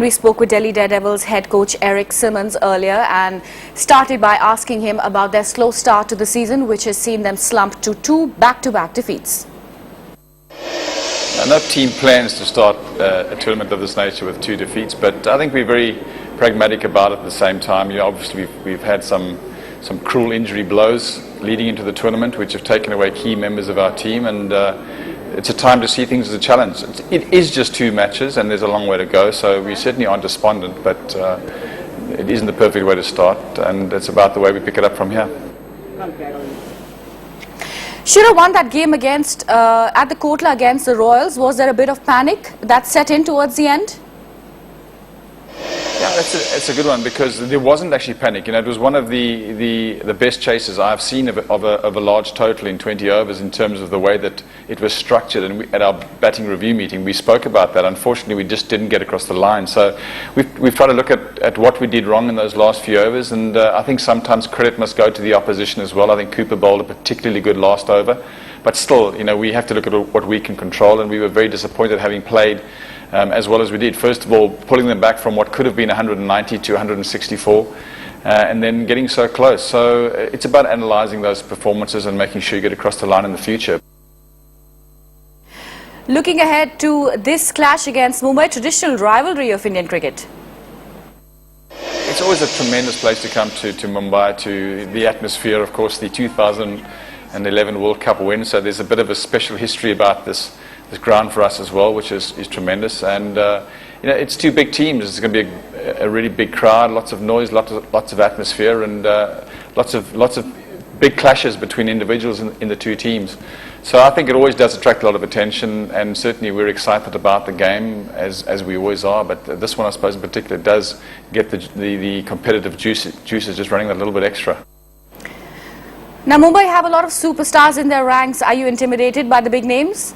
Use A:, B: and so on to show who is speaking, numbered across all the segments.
A: We spoke with Delhi Daredevils head coach Eric Simmons earlier and started by asking him about their slow start to the season, which has seen them slump to 2 back-to-back defeats.
B: No team plans to start a tournament of this nature with 2 defeats, but I think we're very pragmatic about it at the same time. Obviously we've had some cruel injury blows leading into the tournament, which have taken away key members of our team, and it's a time to see things as a challenge. It is just 2 matches, and there's a long way to go, so we certainly aren't despondent, but it isn't the perfect way to start, and it's about the way we pick it up from here.
A: Should have won that game against at the Kotla against the Royals. Was there a bit of panic that set in towards the end?
B: Yeah, it's a good one, because there wasn't actually panic. It was one of the best chases I've seen of a large total in 20 overs in terms of the way that it was structured. And at our batting review meeting, we spoke about that. Unfortunately, we just didn't get across the line. So we've tried to look at what we did wrong in those last few overs. And I think sometimes credit must go to the opposition as well. I think Cooper bowled a particularly good last over. But still, we have to look at what we can control. And we were very disappointed having played as well as we did. First of all, pulling them back from what could have been 190 to 164, and then getting so close. So it's about analysing those performances and making sure you get across the line in the future.
A: Looking ahead to this clash against Mumbai, traditional rivalry of Indian cricket.
B: It's always a tremendous place to come to Mumbai, to the atmosphere, of course, the 2011 World Cup win. So there's a bit of a special history about this ground for us as well, which is tremendous. And it's 2 big teams. It's going to be a really big crowd, lots of noise, lots of atmosphere, and lots of big clashes between individuals in the 2 teams. So I think it always does attract a lot of attention, and certainly we're excited about the game as we always are. But this one, I suppose, in particular, does get the competitive juices just running a little bit extra.
A: Now, Mumbai have a lot of superstars in their ranks. Are you intimidated by the big names?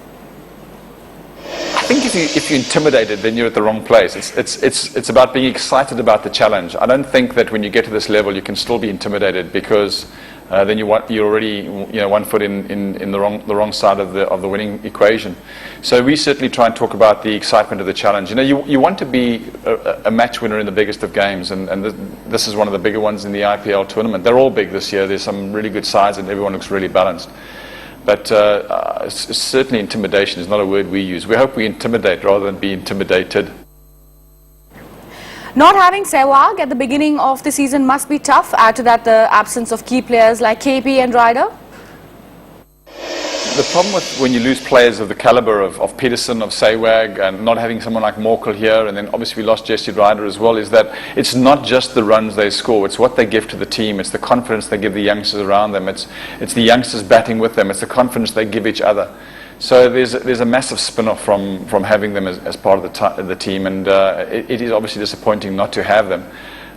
B: I think if you're intimidated, then you're at the wrong place. It's about being excited about the challenge. I don't think that when you get to this level you can still be intimidated, because then you're already 1 foot in the wrong side of the winning equation. So we certainly try and talk about the excitement of the challenge. You want to be a match winner in the biggest of games, and this is one of the bigger ones in the IPL tournament. They're all big this year. There's some really good sides, and everyone looks really balanced. But certainly intimidation is not a word we use. We hope we intimidate rather than be intimidated.
A: Not having Sehwag at the beginning of the season must be tough. Add to that the absence of key players like KP and Ryder.
B: The problem with when you lose players of the calibre of Peterson, of Sehwag, and not having someone like Morkel here, and then obviously we lost Jesse Ryder as well, is that it's not just the runs they score, it's what they give to the team, it's the confidence they give the youngsters around them, it's the youngsters batting with them, it's the confidence they give each other. So there's a massive spin-off from having them as part of the team, and it is obviously disappointing not to have them.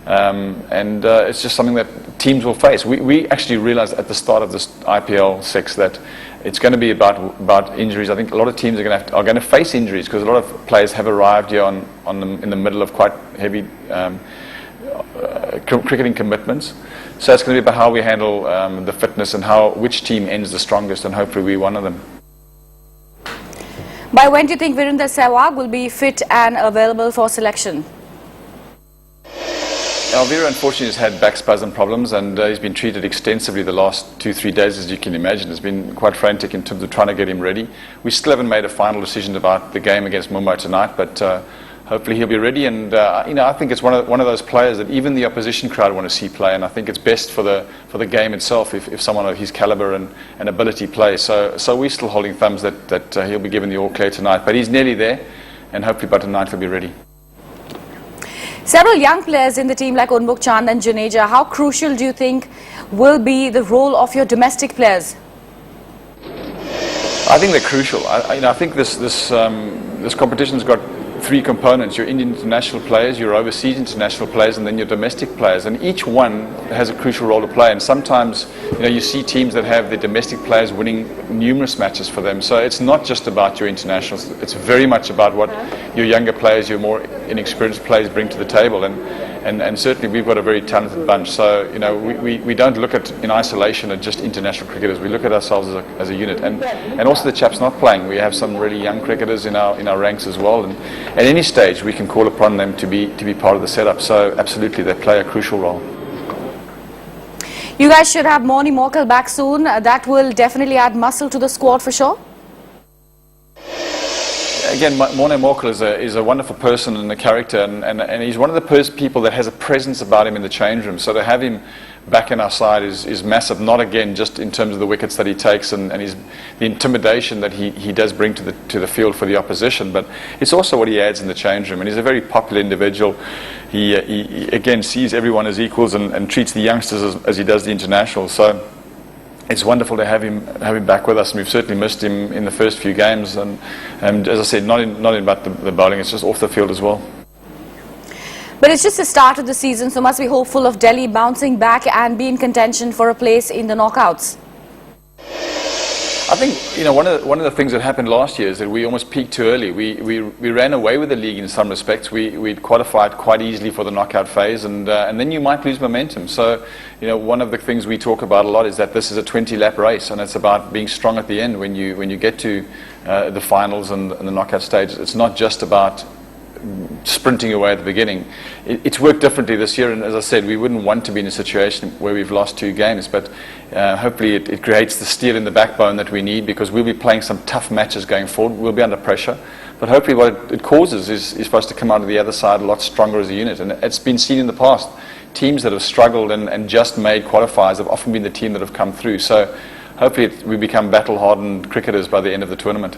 B: It's just something that teams will face. We actually realised at the start of this IPL 6 that it's going to be about injuries. I think a lot of teams are going to face injuries, because a lot of players have arrived here in the middle of quite heavy cricketing commitments. So it's going to be about how we handle the fitness and which team ends the strongest, and hopefully we're one of them.
A: By when do you think Virender Sehwag will be fit and available for selection?
B: Alvira unfortunately has had back spasm problems, and he's been treated extensively the last 2-3 days, as you can imagine. It's been quite frantic in terms of trying to get him ready. We still haven't made a final decision about the game against Mumbai tonight, but hopefully he'll be ready. And I think it's one of those players that even the opposition crowd want to see play, and I think it's best for the game itself if someone of his calibre and ability plays. So we're still holding thumbs that he'll be given the all clear tonight, but he's nearly there, and hopefully by tonight he'll be ready.
A: Several young players in the team like Unmukt Chand and Jadeja. How crucial do you think will be the role of your domestic players?
B: I think they're crucial. I think this competition's got 3 components: your Indian international players, your overseas international players, and then your domestic players. And each one has a crucial role to play. And sometimes, you see teams that have their domestic players winning numerous matches for them. So it's not just about your internationals. It's very much about what your younger players, your more inexperienced players bring to the table. And and certainly we've got a very talented bunch. So, you know, we don't look at in isolation at just international cricketers. We look at ourselves as a unit, and also the chaps not playing. We have some really young cricketers in our ranks as well, and at any stage we can call upon them to be part of the setup. So absolutely, they play a crucial role.
A: You guys should have Morni Morkel back soon. That will definitely add muscle to the squad for sure.
B: Again, Morni Morkel is a wonderful person and a character, and he's one of the people that has a presence about him in the change room. So to have him back in our side is massive, not again just in terms of the wickets that he takes and the intimidation that he does bring to the field for the opposition, but it's also what he adds in the change room. And he's a very popular individual. He again sees everyone as equals and treats the youngsters as he does the internationals. So it's wonderful to have him back with us, and we've certainly missed him in the first few games. And as I said, not in about the bowling, it's just off the field as well.
A: But it's just the start of the season, so must be hopeful of Delhi bouncing back and be in contention for a place in the knockouts.
B: I think, you know, one of the things that happened last year is that we almost peaked too early. We ran away with the league in some respects. We'd qualified quite easily for the knockout phase, and then you might lose momentum. So, you know, one of the things we talk about a lot is that this is a 20-lap race, and it's about being strong at the end when you get to the finals and the knockout stage. It's not just about sprinting away at the beginning. It's worked differently this year, and as I said, we wouldn't want to be in a situation where we've lost 2 games, but hopefully it creates the steel in the backbone that we need, because we'll be playing some tough matches going forward. We'll be under pressure, but hopefully what it causes is for us to come out of the other side a lot stronger as a unit, and it's been seen in the past. Teams that have struggled and just made qualifiers have often been the team that have come through. So hopefully we become battle-hardened cricketers by the end of the tournament.